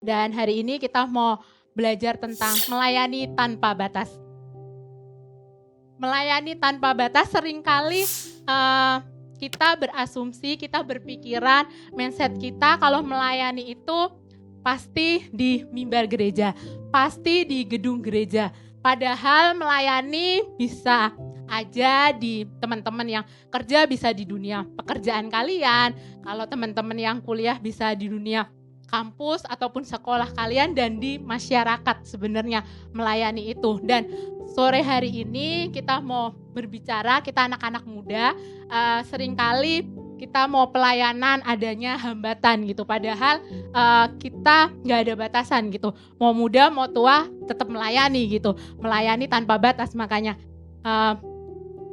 Dan hari ini kita mau belajar tentang melayani tanpa batas. Melayani tanpa batas seringkali kita berasumsi, kita berpikiran, mindset kita kalau melayani itu pasti di mimbar gereja, pasti di gedung gereja. Padahal melayani bisa aja di teman-teman yang kerja, bisa di dunia pekerjaan kalian. Kalau teman-teman yang kuliah bisa di dunia kampus ataupun sekolah kalian, dan di masyarakat sebenarnya melayani itu. Dan sore hari ini kita mau berbicara, kita anak-anak muda, seringkali kita mau pelayanan adanya hambatan gitu. Padahal kita nggak ada batasan gitu. Mau muda, mau tua, tetap melayani gitu. Melayani tanpa batas. Makanya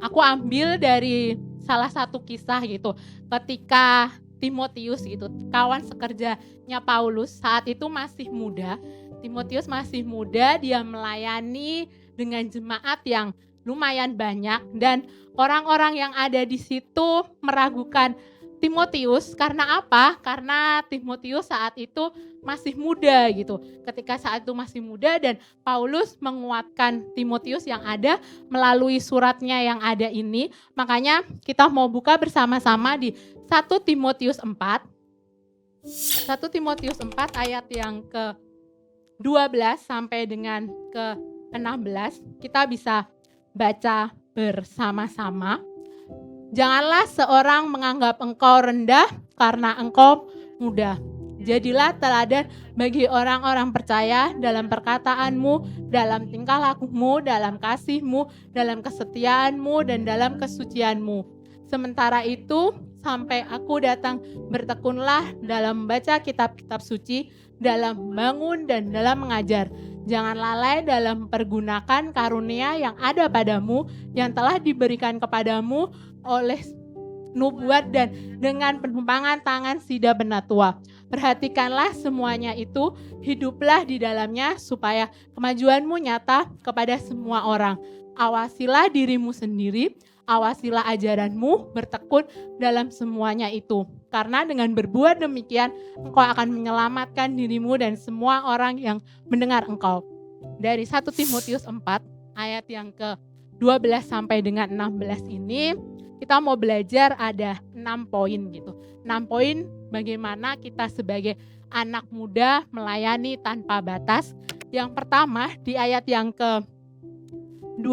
aku ambil dari salah satu kisah gitu. Ketika Timotius gitu, kawan sekerjanya Paulus, saat itu masih muda. Timotius masih muda, dia melayani dengan jemaat yang lumayan banyak, dan orang-orang yang ada di situ meragukan Timotius. Karena apa? Karena Timotius saat itu masih muda gitu. Ketika saat itu masih muda, dan Paulus menguatkan Timotius yang ada melalui suratnya yang ada ini. Makanya kita mau buka bersama-sama di 1 Timotius 4. 1 Timotius 4 ayat yang ke-12 sampai dengan ke-16. Kita bisa baca bersama-sama. Janganlah seorang menganggap engkau rendah karena engkau muda. Jadilah teladan bagi orang-orang percaya dalam perkataanmu, dalam tingkah lakumu, dalam kasihmu, dalam kesetiaanmu, dan dalam kesucianmu. Sementara itu, sampai aku datang, bertekunlah dalam membaca kitab-kitab suci, dalam membangun dan dalam mengajar. Jangan lalai dalam pergunakan karunia yang ada padamu, yang telah diberikan kepadamu oleh nubuat dan dengan penumpangan tangan Sida Penatua. Perhatikanlah semuanya itu, hiduplah di dalamnya supaya kemajuanmu nyata kepada semua orang. Awasilah dirimu sendiri, awasilah ajaranmu, bertekun dalam semuanya itu. Karena dengan berbuat demikian, engkau akan menyelamatkan dirimu dan semua orang yang mendengar engkau. Dari 1 Timotius 4 ayat yang ke-12 sampai dengan 16 ini, kita mau belajar ada 6 poin gitu. 6 poin bagaimana kita sebagai anak muda melayani tanpa batas. Yang pertama di ayat yang ke-12,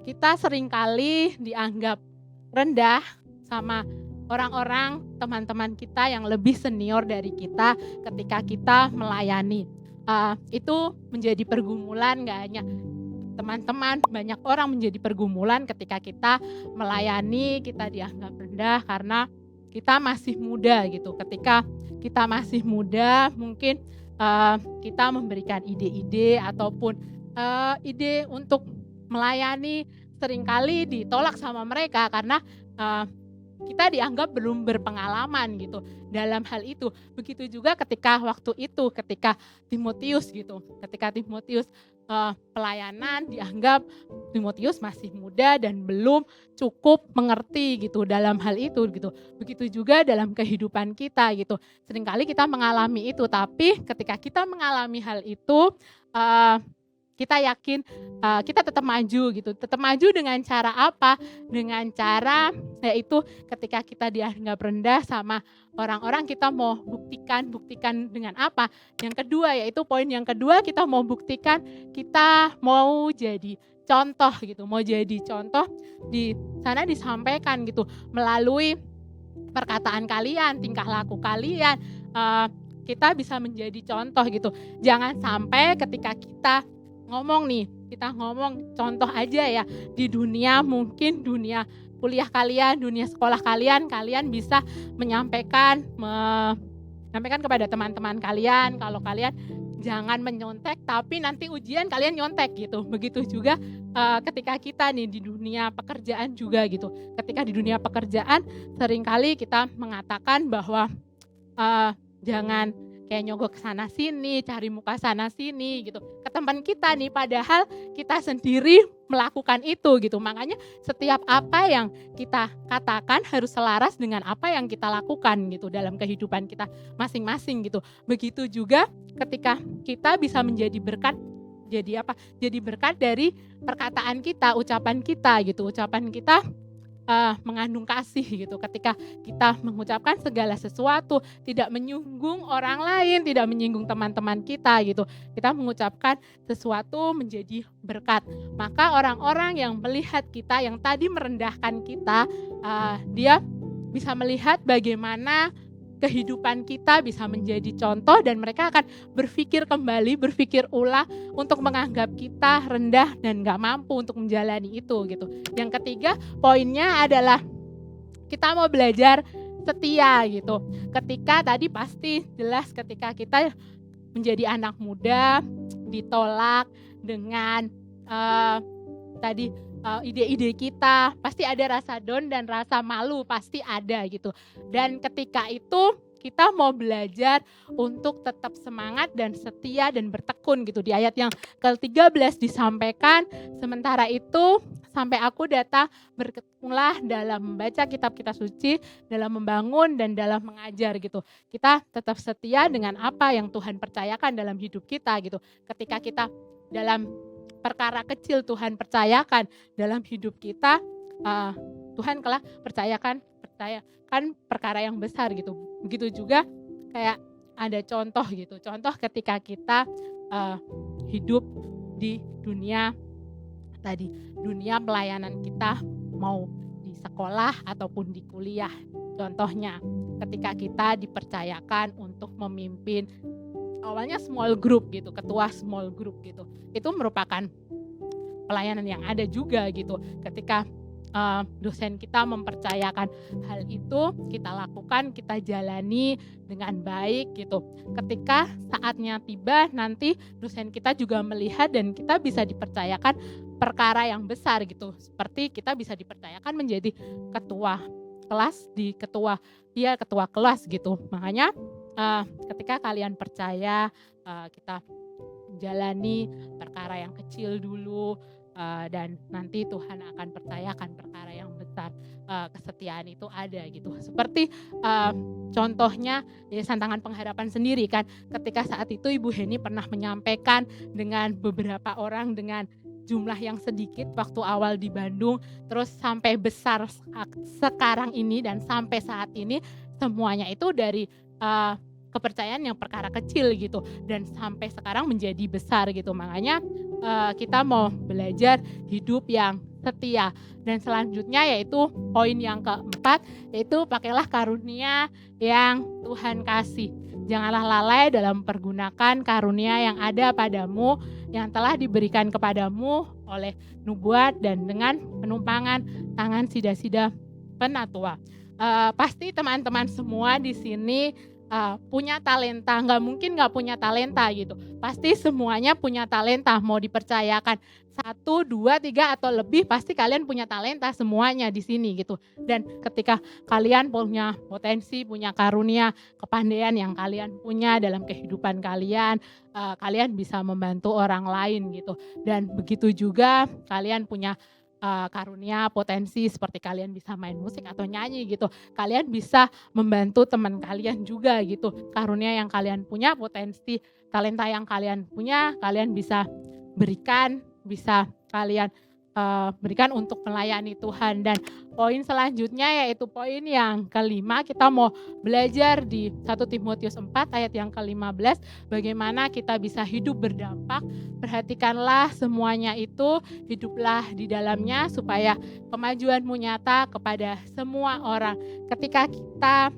kita seringkali dianggap rendah sama orang-orang, teman-teman kita yang lebih senior dari kita ketika kita melayani. Itu menjadi pergumulan, gak hanya teman-teman, banyak orang menjadi pergumulan ketika kita melayani, kita dianggap rendah karena kita masih muda gitu. Ketika kita masih muda, mungkin kita memberikan ide-ide ataupun ide untuk melayani seringkali ditolak sama mereka karena kita dianggap belum berpengalaman gitu dalam hal itu. Begitu juga ketika Timotius gitu. Ketika Timotius pelayanan, dianggap Timotius masih muda dan belum cukup mengerti gitu dalam hal itu gitu. Begitu juga dalam kehidupan kita gitu. Seringkali kita mengalami itu, tapi ketika kita mengalami hal itu, kita yakin kita tetap maju gitu. Tetap maju dengan cara apa? Dengan cara yaitu ketika kita dianggap rendah sama orang-orang, kita mau buktikan dengan apa? Yang kedua, yaitu poin yang kedua, kita mau buktikan, kita mau jadi contoh gitu. Mau jadi contoh, di sana disampaikan gitu melalui perkataan kalian, tingkah laku kalian, kita bisa menjadi contoh gitu. Jangan sampai ketika kita ngomong contoh aja ya, di dunia, mungkin dunia kuliah kalian, dunia sekolah kalian bisa menyampaikan kepada teman-teman kalian kalau kalian jangan menyontek, tapi nanti ujian kalian nyontek gitu. Begitu juga ketika kita nih di dunia pekerjaan juga gitu. Ketika di dunia pekerjaan seringkali kita mengatakan bahwa jangan kayak nyogok sana sini, cari muka sana sini gitu ke teman kita nih, padahal kita sendiri melakukan itu gitu. Makanya setiap apa yang kita katakan harus selaras dengan apa yang kita lakukan gitu dalam kehidupan kita masing-masing gitu. Begitu juga ketika kita bisa menjadi berkat, jadi apa? Jadi berkat dari perkataan kita, ucapan kita gitu. Ucapan kita mengandung kasih gitu. Ketika kita mengucapkan segala sesuatu, tidak menyinggung orang lain, tidak menyinggung teman-teman kita gitu. Kita mengucapkan sesuatu menjadi berkat. Maka orang-orang yang melihat kita, yang tadi merendahkan kita, dia bisa melihat bagaimana kehidupan kita bisa menjadi contoh, dan mereka akan berpikir kembali, berpikir ulang untuk menganggap kita rendah dan gak mampu untuk menjalani itu gitu. Yang ketiga poinnya adalah kita mau belajar setia gitu. Ketika tadi pasti jelas ketika kita menjadi anak muda ditolak dengan ide-ide kita, pasti ada rasa down dan rasa malu, pasti ada gitu. Dan ketika itu kita mau belajar untuk tetap semangat dan setia dan bertekun gitu. Di ayat yang ke-13 disampaikan, sementara itu sampai aku datang bertekunlah dalam membaca kitab suci, dalam membangun dan dalam mengajar gitu. Kita tetap setia dengan apa yang Tuhan percayakan dalam hidup kita gitu. Ketika kita dalam perkara kecil Tuhan percayakan dalam hidup kita, Tuhan telah percayakan perkara yang besar gitu. Begitu juga kayak ada contoh gitu. Contoh ketika kita hidup di dunia pelayanan kita, mau di sekolah ataupun di kuliah. Contohnya ketika kita dipercayakan untuk memimpin awalnya small group gitu, ketua small group gitu. Itu merupakan pelayanan yang ada juga gitu. Ketika dosen kita mempercayakan hal itu, kita lakukan, kita jalani dengan baik gitu. Ketika saatnya tiba, nanti dosen kita juga melihat dan kita bisa dipercayakan perkara yang besar gitu. Seperti kita bisa dipercayakan menjadi ketua kelas ketua kelas gitu. Makanya ketika kalian percaya, kita jalani perkara yang kecil dulu, dan nanti Tuhan akan percayakan perkara yang besar. Kesetiaan itu ada gitu. Seperti contohnya Yayasan Tangan Pengharapan sendiri kan, ketika saat itu Ibu Heni pernah menyampaikan dengan beberapa orang dengan jumlah yang sedikit waktu awal di Bandung, terus sampai besar sekarang ini dan sampai saat ini, semuanya itu dari kepercayaan yang perkara kecil gitu, dan sampai sekarang menjadi besar gitu. Makanya kita mau belajar hidup yang setia. Dan selanjutnya yaitu poin yang keempat, yaitu pakailah karunia yang Tuhan kasih. Janganlah lalai dalam pergunakan karunia yang ada padamu, yang telah diberikan kepadamu oleh nubuat dan dengan penumpangan tangan sida-sida penatua. Pasti teman-teman semua di sini punya talenta, nggak mungkin nggak punya talenta gitu. Pasti semuanya punya talenta, mau dipercayakan 1, 2, 3 atau lebih, pasti kalian punya talenta semuanya di sini gitu. Dan ketika kalian punya potensi, punya karunia, kepandaian yang kalian punya dalam kehidupan kalian, kalian bisa membantu orang lain gitu. Dan begitu juga kalian punya karunia, potensi seperti kalian bisa main musik atau nyanyi gitu. Kalian bisa membantu teman kalian juga gitu. Karunia yang kalian punya, potensi, talenta yang kalian punya, kalian bisa berikan, bisa kalian berikan untuk melayani Tuhan. Dan poin selanjutnya yaitu poin yang kelima, kita mau belajar di 1 Timotius 4 ayat yang ke-15, bagaimana kita bisa hidup berdampak. Perhatikanlah semuanya itu, hiduplah di dalamnya supaya kemajuanmu nyata kepada semua orang. Ketika kita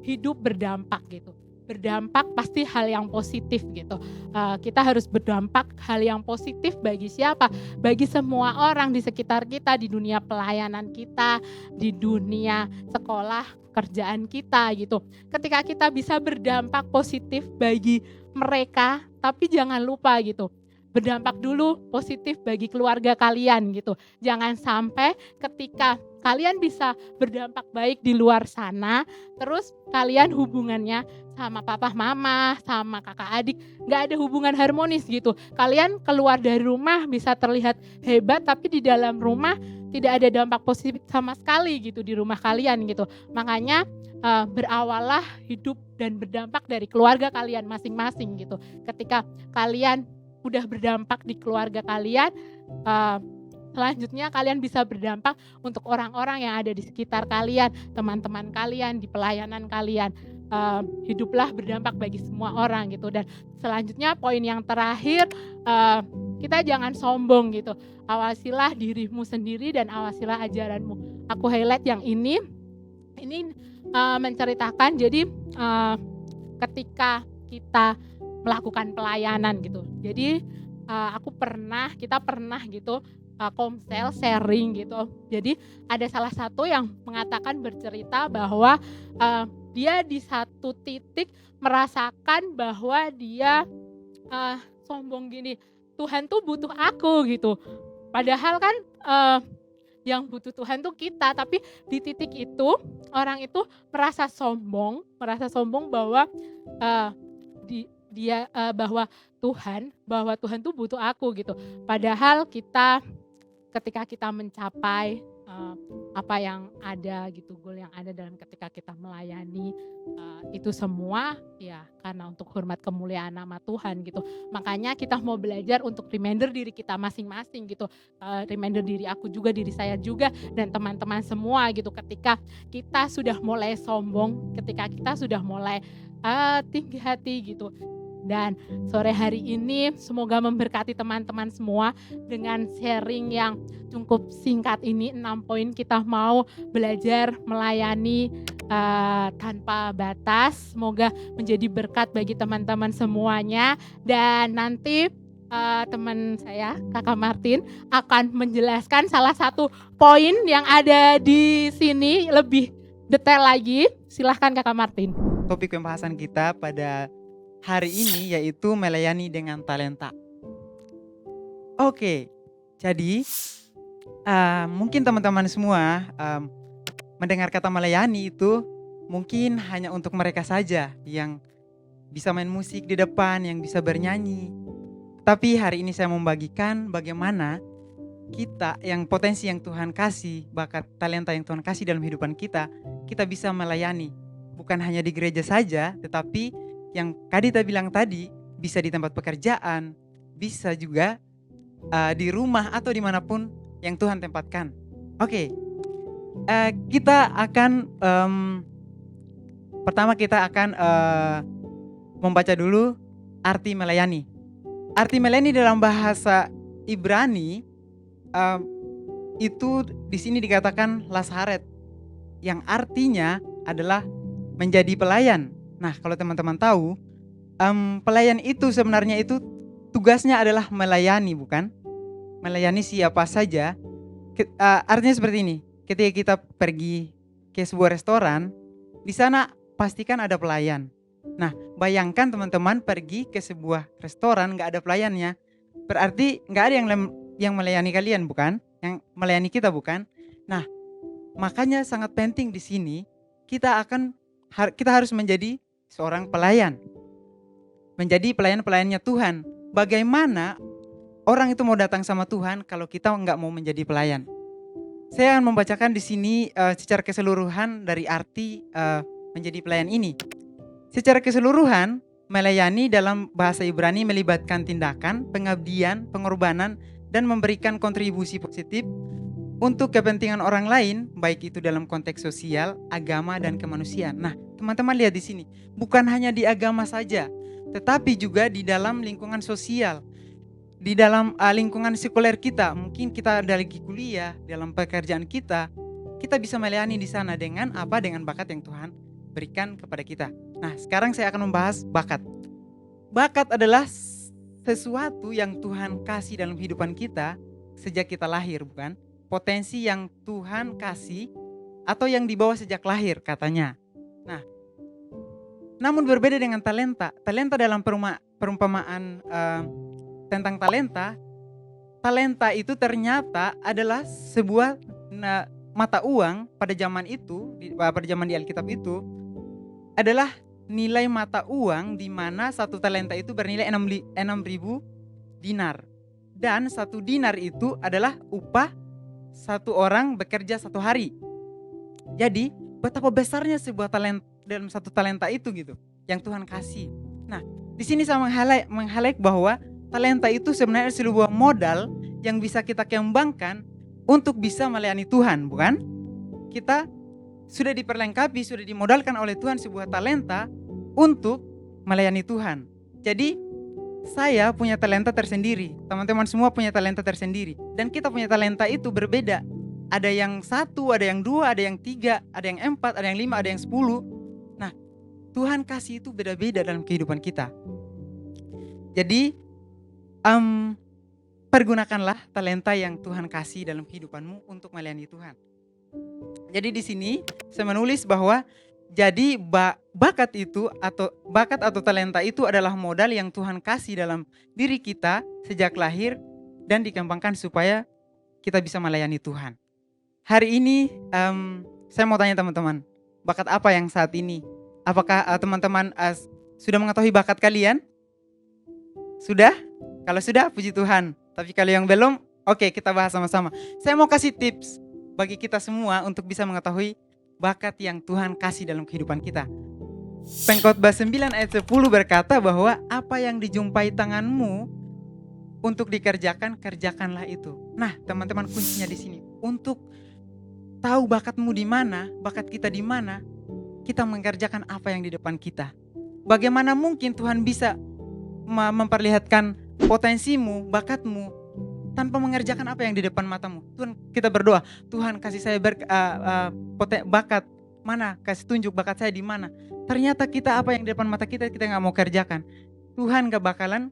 hidup berdampak gitu, berdampak pasti hal yang positif gitu. Kita harus berdampak hal yang positif bagi siapa? Bagi semua orang di sekitar kita, di dunia pelayanan kita, di dunia sekolah, kerjaan kita gitu. Ketika kita bisa berdampak positif bagi mereka, tapi jangan lupa gitu, berdampak dulu positif bagi keluarga kalian gitu. Jangan sampai ketika kalian bisa berdampak baik di luar sana, terus kalian hubungannya sama papa mama, sama kakak adik, nggak ada hubungan harmonis gitu. Kalian keluar dari rumah bisa terlihat hebat, tapi di dalam rumah tidak ada dampak positif sama sekali gitu di rumah kalian gitu. Makanya berawallah hidup dan berdampak dari keluarga kalian masing-masing gitu. Ketika kalian udah berdampak di keluarga kalian, selanjutnya kalian bisa berdampak untuk orang-orang yang ada di sekitar kalian, teman-teman kalian, di pelayanan kalian. Hiduplah berdampak bagi semua orang gitu. Dan selanjutnya poin yang terakhir, kita jangan sombong gitu. Awasilah dirimu sendiri dan awasilah ajaranmu. Aku highlight yang ini menceritakan jadi ketika kita melakukan pelayanan gitu. Jadi kita pernah gitu komsel sharing gitu. Jadi ada salah satu yang mengatakan bercerita bahwa dia di satu titik merasakan bahwa dia sombong gini, Tuhan tuh butuh aku gitu. Padahal kan yang butuh Tuhan tuh kita, tapi di titik itu orang itu merasa sombong bahwa bahwa Tuhan tuh butuh aku gitu. Padahal ketika kita mencapai apa yang ada gitu, goal yang ada dalam ketika kita melayani itu semua ya karena untuk hormat kemuliaan nama Tuhan gitu. Makanya kita mau belajar untuk reminder diri kita masing-masing gitu, reminder diri aku juga, diri saya juga, dan teman-teman semua gitu. Ketika kita sudah mulai sombong, ketika kita sudah mulai tinggi hati gitu. Dan sore hari ini semoga memberkati teman-teman semua dengan sharing yang cukup singkat ini, 6 poin. Kita mau belajar melayani tanpa batas. Semoga menjadi berkat bagi teman-teman semuanya. Dan nanti teman saya, Kakak Martin, akan menjelaskan salah satu poin yang ada di sini lebih detail lagi. Silahkan Kakak Martin. Topik pembahasan kita pada hari ini yaitu melayani dengan talenta. Oke, jadi mungkin teman-teman semua mendengar kata melayani itu mungkin hanya untuk mereka saja yang bisa main musik di depan, yang bisa bernyanyi. Tapi hari ini saya membagikan bagaimana kita yang potensi yang Tuhan kasih, bakat talenta yang Tuhan kasih dalam kehidupan kita bisa melayani. Bukan hanya di gereja saja, tetapi yang Kadita bilang tadi, bisa di tempat pekerjaan, bisa juga di rumah atau dimanapun yang Tuhan tempatkan. Oke, kita akan pertama kita akan membaca dulu arti melayani. Arti melayani dalam bahasa Ibrani itu di sini dikatakan lasaret, yang artinya adalah menjadi pelayan. Nah, kalau teman-teman tahu, pelayan itu sebenarnya itu tugasnya adalah melayani, bukan? Melayani siapa saja. Artinya seperti ini, ketika kita pergi ke sebuah restoran, di sana pastikan ada pelayan. Nah, bayangkan teman-teman pergi ke sebuah restoran gak ada pelayannya, berarti gak ada yang melayani kalian, bukan? Yang melayani kita, bukan? Nah, makanya sangat penting di sini kita harus menjadi seorang pelayan, menjadi pelayan-pelayannya Tuhan. Bagaimana orang itu mau datang sama Tuhan kalau kita nggak mau menjadi pelayan? Saya akan membacakan di sini secara keseluruhan dari arti menjadi pelayan ini. Secara keseluruhan, melayani dalam bahasa Ibrani melibatkan tindakan, pengabdian, pengorbanan, dan memberikan kontribusi positif untuk kepentingan orang lain, baik itu dalam konteks sosial, agama, dan kemanusiaan. Nah, teman-teman lihat di sini, bukan hanya di agama saja, tetapi juga di dalam lingkungan sosial, di dalam lingkungan sekuler kita. Mungkin kita ada lagi kuliah, dalam pekerjaan kita bisa melayani di sana dengan apa? Dengan bakat yang Tuhan berikan kepada kita. Nah, sekarang saya akan membahas bakat. Bakat adalah sesuatu yang Tuhan kasih dalam kehidupan kita sejak kita lahir, bukan? Potensi yang Tuhan kasih atau yang dibawa sejak lahir katanya. Nah, namun berbeda dengan talenta. Talenta dalam perumpamaan tentang talenta. Talenta itu ternyata adalah sebuah mata uang pada zaman itu, pada zaman di Alkitab itu adalah nilai mata uang di mana satu talenta itu bernilai 6.000 dinar. Dan 1 dinar itu adalah upah satu orang bekerja 1 hari. Jadi betapa besarnya sebuah talenta dalam satu talenta itu gitu yang Tuhan kasih. Nah, di sini saya meng-highlight bahwa talenta itu sebenarnya sebuah modal yang bisa kita kembangkan untuk bisa melayani Tuhan, bukan? Kita sudah diperlengkapi, sudah dimodalkan oleh Tuhan sebuah talenta untuk melayani Tuhan. Jadi saya punya talenta tersendiri, teman-teman semua punya talenta tersendiri, dan kita punya talenta itu berbeda. Ada yang 1, ada yang 2, ada yang 3, ada yang 4, ada yang 5, ada yang 10. Nah, Tuhan kasih itu beda-beda dalam kehidupan kita. Jadi pergunakanlah talenta yang Tuhan kasih dalam kehidupanmu untuk melayani Tuhan. Jadi di sini saya menulis bahwa jadi bakat atau talenta itu adalah modal yang Tuhan kasih dalam diri kita sejak lahir dan dikembangkan supaya kita bisa melayani Tuhan. Hari ini saya mau tanya teman-teman, bakat apa yang saat ini? Apakah teman-teman sudah mengetahui bakat kalian? Sudah? Kalau sudah, puji Tuhan. Tapi kalau yang belum, oke, kita bahas sama-sama. Saya mau kasih tips bagi kita semua untuk bisa mengetahui bakat yang Tuhan kasih dalam kehidupan kita. Pengkhotbah 9 ayat 10 berkata bahwa apa yang dijumpai tanganmu untuk dikerjakan, kerjakanlah itu. Nah, teman-teman, kuncinya di sini. Untuk tahu bakatmu di mana, bakat kita di mana, kita mengerjakan apa yang di depan kita. Bagaimana mungkin Tuhan bisa memperlihatkan potensimu, bakatmu tanpa mengerjakan apa yang di depan matamu? Tuhan, kita berdoa, Tuhan kasih saya bakat mana, kasih tunjuk bakat saya di mana. Ternyata kita apa yang di depan mata kita nggak mau kerjakan. Tuhan gak bakalan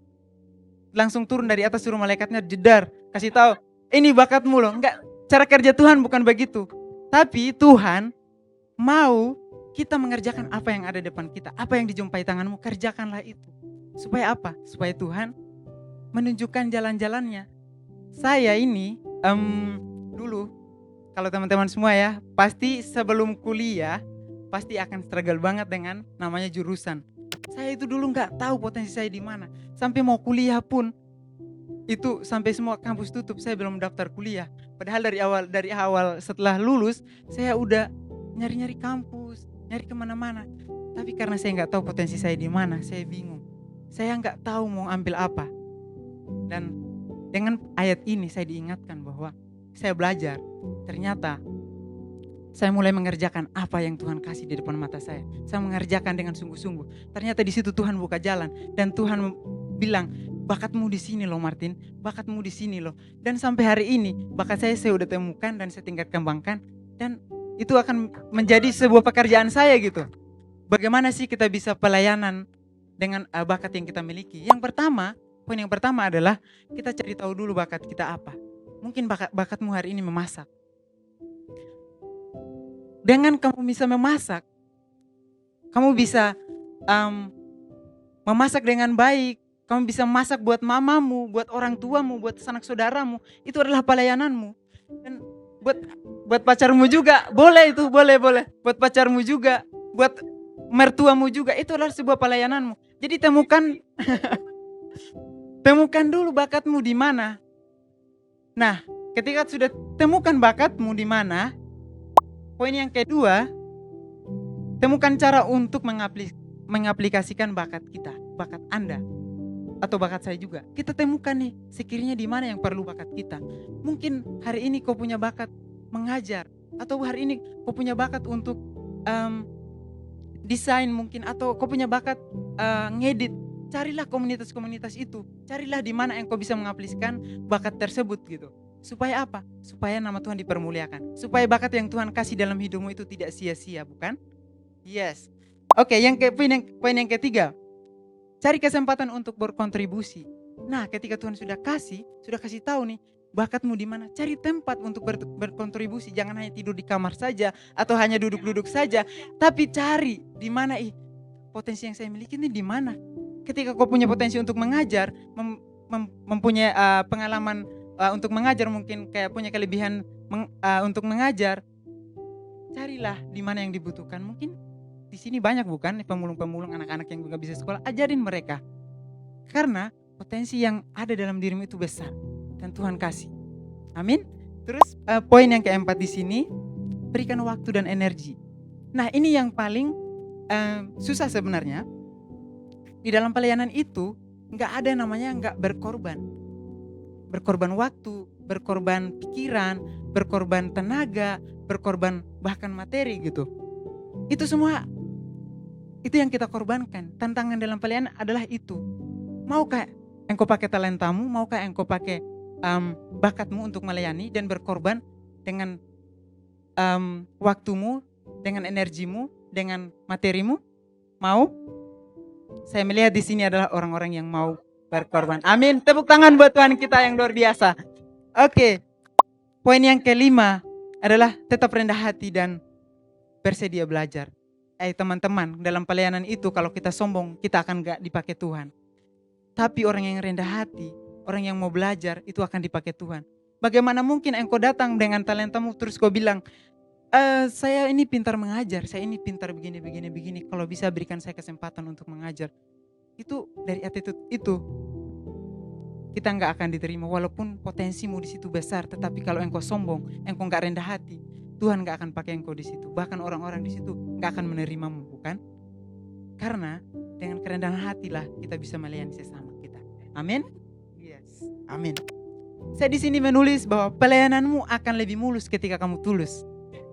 langsung turun dari atas suruh malaikatnya jedar, kasih tahu, ini bakatmu loh. Enggak, cara kerja Tuhan bukan begitu. Tapi Tuhan mau kita mengerjakan apa yang ada di depan kita. Apa yang dijumpai tanganmu, kerjakanlah itu. Supaya apa? Supaya Tuhan menunjukkan jalan-jalannya. Saya ini dulu, kalau teman-teman semua ya, pasti sebelum kuliah pasti akan struggle banget dengan namanya jurusan. Saya itu dulu nggak tahu potensi saya di mana. Sampai mau kuliah pun itu sampai semua kampus tutup, saya belum daftar kuliah. Padahal dari awal setelah lulus saya udah nyari-nyari kampus, nyari kemana-mana. Tapi karena saya nggak tahu potensi saya di mana, saya bingung. Saya nggak tahu mau ambil apa. Dan dengan ayat ini saya diingatkan bahwa saya belajar. Ternyata saya mulai mengerjakan apa yang Tuhan kasih di depan mata saya. Saya mengerjakan dengan sungguh-sungguh. Ternyata di situ Tuhan buka jalan dan Tuhan bilang, bakatmu di sini loh Martin, bakatmu di sini loh. Dan sampai hari ini bakat saya udah temukan dan saya tingkat kembangkan, dan itu akan menjadi sebuah pekerjaan saya gitu. Bagaimana sih kita bisa pelayanan dengan bakat yang kita miliki? Poin yang pertama adalah kita cari tahu dulu bakat kita apa. Mungkin bakatmu hari ini memasak. Dengan kamu bisa memasak, kamu bisa memasak dengan baik. Kamu bisa masak buat mamamu, buat orang tuamu, buat sanak saudaramu. Itu adalah pelayananmu. Dan buat pacarmu juga, boleh itu, boleh. Buat pacarmu juga, buat mertuamu juga, itu adalah sebuah pelayananmu. Jadi temukan dulu bakatmu di mana. Nah, ketika sudah temukan bakatmu di mana, poin yang kedua, temukan cara untuk mengaplikasikan bakat kita, bakat Anda atau bakat saya juga. Kita temukan nih, sekiranya di mana yang perlu bakat kita. Mungkin hari ini kau punya bakat mengajar, atau hari ini kau punya bakat untuk desain mungkin, atau kau punya bakat ngedit. Carilah komunitas-komunitas itu. Carilah di mana yang kau bisa mengaplikasikan bakat tersebut gitu. Supaya apa? Supaya nama Tuhan dipermuliakan. Supaya bakat yang Tuhan kasih dalam hidupmu itu tidak sia-sia, bukan? Yes. Oke, poin yang ketiga. Cari kesempatan untuk berkontribusi. Nah, ketika Tuhan sudah kasih tahu nih bakatmu di mana, cari tempat untuk berkontribusi. Jangan hanya tidur di kamar saja atau hanya duduk-duduk saja, tapi cari di mana potensi yang saya miliki ini di mana. Ketika kau punya potensi untuk mengajar, mempunyai pengalaman untuk mengajar, mungkin kayak punya kelebihan untuk mengajar, carilah di mana yang dibutuhkan. Mungkin di sini banyak bukan pemulung-pemulung anak-anak yang juga bisa sekolah, ajarin mereka. Karena potensi yang ada dalam dirimu itu besar dan Tuhan kasih. Amin. Terus poin yang keempat di sini, berikan waktu dan energi. Nah, ini yang paling susah sebenarnya. Di dalam pelayanan itu nggak ada namanya nggak berkorban. Berkorban waktu, berkorban pikiran, berkorban tenaga, berkorban bahkan materi gitu. Itu semua, itu yang kita korbankan. Tantangan dalam pelayanan adalah itu. Maukah engkau pakai talentamu, maukah engkau pakai bakatmu untuk melayani dan berkorban dengan waktumu, dengan energimu, dengan materimu? Mau? Saya melihat di sini adalah orang-orang yang mau berkorban. Amin. Tepuk tangan buat Tuhan kita yang luar biasa. Oke. Poin yang kelima adalah tetap rendah hati dan bersedia belajar. Teman-teman, dalam pelayanan itu kalau kita sombong, kita akan gak dipakai Tuhan. Tapi orang yang rendah hati, orang yang mau belajar, itu akan dipakai Tuhan. Bagaimana mungkin engkau datang dengan talentamu terus kau bilang, saya ini pintar mengajar, saya ini pintar begini. Kalau bisa berikan saya kesempatan untuk mengajar. Itu dari attitude itu kita nggak akan diterima, walaupun potensimu di situ besar. Tetapi kalau engkau sombong, engkau nggak rendah hati, Tuhan nggak akan pakai engkau di situ. Bahkan orang-orang di situ nggak akan menerimamu, bukan? Karena dengan kerendahan hatilah kita bisa melayani sesama kita. Amin. Yes. Amin. Saya di sini menulis bahwa pelayananmu akan lebih mulus ketika kamu tulus.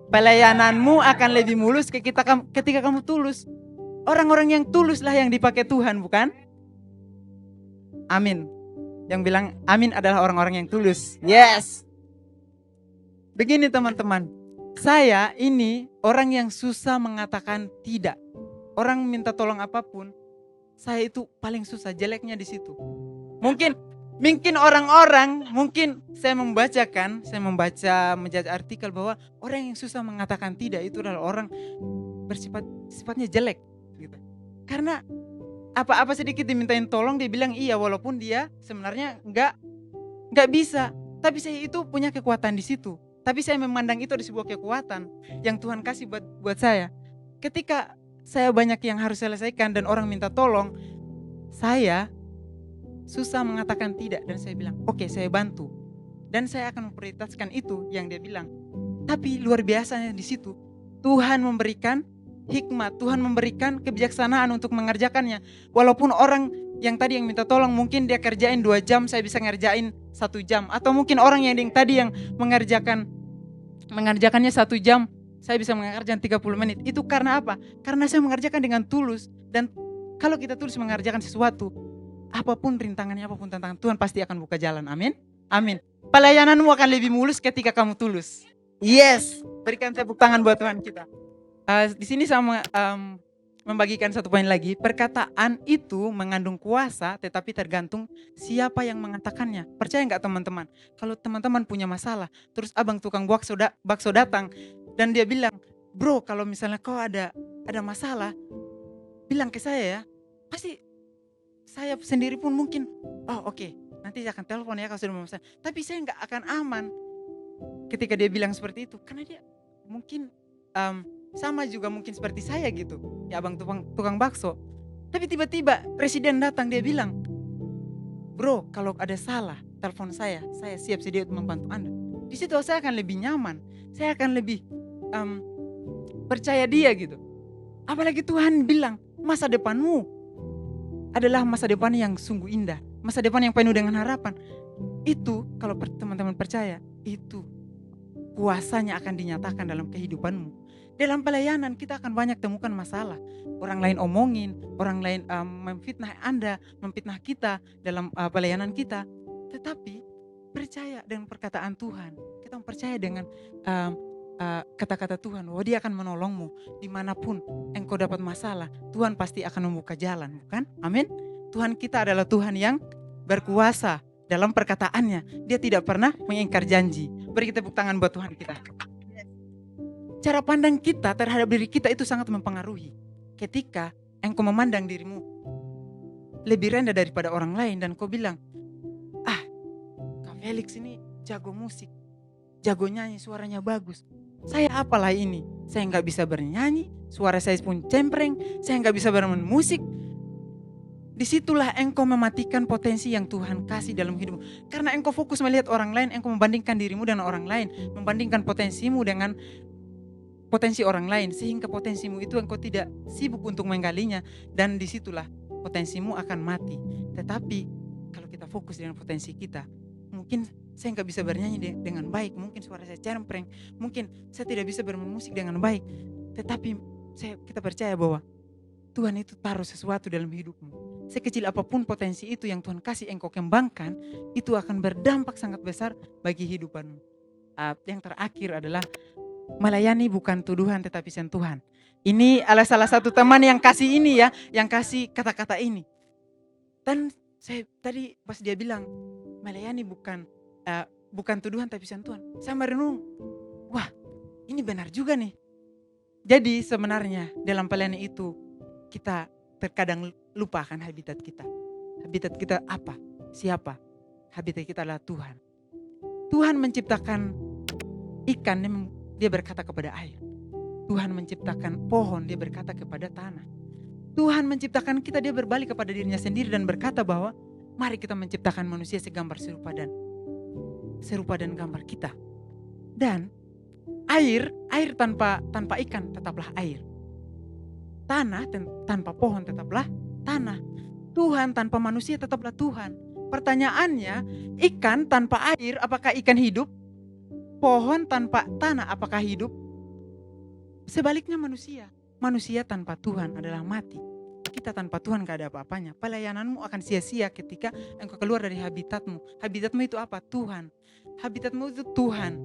Pelayananmu akan lebih mulus ketika kamu tulus. Orang-orang yang tulus lah yang dipakai Tuhan, bukan? Amin. Yang bilang amin adalah orang-orang yang tulus. Yes. Begini teman-teman, saya ini orang yang susah mengatakan tidak. Orang minta tolong apapun, saya itu paling susah, jeleknya di situ. Mungkin orang-orang, mungkin saya membaca artikel bahwa orang yang susah mengatakan tidak itu adalah orang sifatnya jelek gitu. Karena apa-apa sedikit dimintain tolong dia bilang iya, walaupun dia sebenarnya nggak bisa. Tapi saya itu punya kekuatan di situ. Tapi saya memandang itu ada sebuah kekuatan yang Tuhan kasih buat saya. Ketika saya banyak yang harus selesaikan dan orang minta tolong, saya susah mengatakan tidak dan saya bilang, oke, saya bantu. Dan saya akan memprioritaskan itu yang dia bilang. Tapi luar biasanya di situ, Tuhan memberikan hikmat, Tuhan memberikan kebijaksanaan untuk mengerjakannya. Walaupun orang yang tadi yang minta tolong mungkin dia kerjain 2 jam, saya bisa ngerjain 1 jam. Atau mungkin orang yang tadi yang mengerjakannya 1 jam, saya bisa mengerjakan 30 menit. Itu karena apa? Karena saya mengerjakan dengan tulus. Dan kalau kita tulus mengerjakan sesuatu, apapun rintangannya, apapun tantangan, Tuhan pasti akan buka jalan. Amin. Amin. Pelayananmu akan lebih mulus ketika kamu tulus. Yes. Berikan tepuk tangan buat Tuhan kita. Di sini sama membagikan satu poin lagi. Perkataan itu mengandung kuasa, tetapi tergantung siapa yang mengatakannya. Percaya nggak teman-teman? Kalau teman-teman punya masalah, terus abang tukang bakso datang dan dia bilang, bro, kalau misalnya kau ada masalah, bilang ke saya ya. Pasti saya sendiri pun mungkin, oh oke, nanti saya akan telepon ya kalau sudah masalah. Tapi saya nggak akan aman ketika dia bilang seperti itu, karena dia mungkin sama juga mungkin seperti saya gitu, ya abang tukang bakso. Tapi tiba-tiba presiden datang, dia bilang, bro, kalau ada salah, telepon saya siap sedia untuk membantu Anda. Di situ saya akan lebih nyaman, saya akan lebih percaya dia gitu. Apalagi Tuhan bilang, masa depanmu adalah masa depan yang sungguh indah, masa depan yang penuh dengan harapan. Itu kalau teman-teman percaya, itu kuasanya akan dinyatakan dalam kehidupanmu. Dalam pelayanan kita akan banyak temukan masalah. Orang lain omongin, orang lain memfitnah Anda, memfitnah kita dalam pelayanan kita. Tetapi percaya dengan perkataan Tuhan. Kita percaya dengan kata-kata Tuhan bahwa Dia akan menolongmu dimanapun engkau dapat masalah. Tuhan pasti akan membuka jalan, bukan? Amin. Tuhan kita adalah Tuhan yang berkuasa dalam perkataannya. Dia tidak pernah mengingkar janji. Beri tepuk tangan buat Tuhan kita. Cara pandang kita terhadap diri kita itu sangat mempengaruhi. Ketika engkau memandang dirimu lebih rendah daripada orang lain dan kau bilang, Felix ini jago musik, jago nyanyi, suaranya bagus. Saya apalah ini? Saya nggak bisa bernyanyi, suara saya pun cempreng, saya nggak bisa bermain musik. Disitulah engkau mematikan potensi yang Tuhan kasih dalam hidupmu. Karena engkau fokus melihat orang lain, engkau membandingkan dirimu dengan orang lain, membandingkan potensimu dengan potensi orang lain, sehingga potensimu itu engkau tidak sibuk untuk menggalinya, dan disitulah potensimu akan mati. Tetapi kalau kita fokus dengan potensi kita, mungkin saya nggak bisa bernyanyi dengan baik, mungkin suara saya cempreng, mungkin saya tidak bisa bermain musik dengan baik, tetapi kita percaya bahwa Tuhan itu taruh sesuatu dalam hidupmu. Sekecil apapun potensi itu yang Tuhan kasih engkau kembangkan, itu akan berdampak sangat besar bagi hidupanmu. Yang terakhir adalah melayani bukan tuduhan tetapi sentuhan. Ini adalah salah satu teman yang kasih ini ya, yang kasih kata-kata ini. Dan saya tadi pas dia bilang melayani bukan tuduhan tapi sentuhan, saya merenung, wah ini benar juga nih. Jadi sebenarnya dalam pelayanan itu kita terkadang lupa akan habitat kita. Habitat kita apa? Siapa? Habitat kita adalah Tuhan. Tuhan menciptakan ikan, dia berkata kepada air. Tuhan menciptakan pohon, dia berkata kepada tanah. Tuhan menciptakan kita, dia berbalik kepada dirinya sendiri dan berkata bahwa mari kita menciptakan manusia segambar serupa dan gambar kita. Dan air tanpa ikan tetaplah air. Tanah tanpa pohon tetaplah tanah. Tuhan tanpa manusia tetaplah Tuhan. Pertanyaannya, ikan tanpa air apakah ikan hidup? Pohon tanpa tanah apakah hidup? Sebaliknya manusia tanpa Tuhan adalah mati. Kita tanpa Tuhan gak ada apa-apanya. Pelayananmu akan sia-sia ketika engkau keluar dari habitatmu. Habitatmu itu apa? Tuhan. Habitatmu itu Tuhan.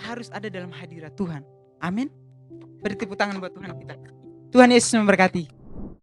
Harus ada dalam hadirat Tuhan. Amin. Beri tepuk tangan buat Tuhan kita. Tuhan Yesus memberkati.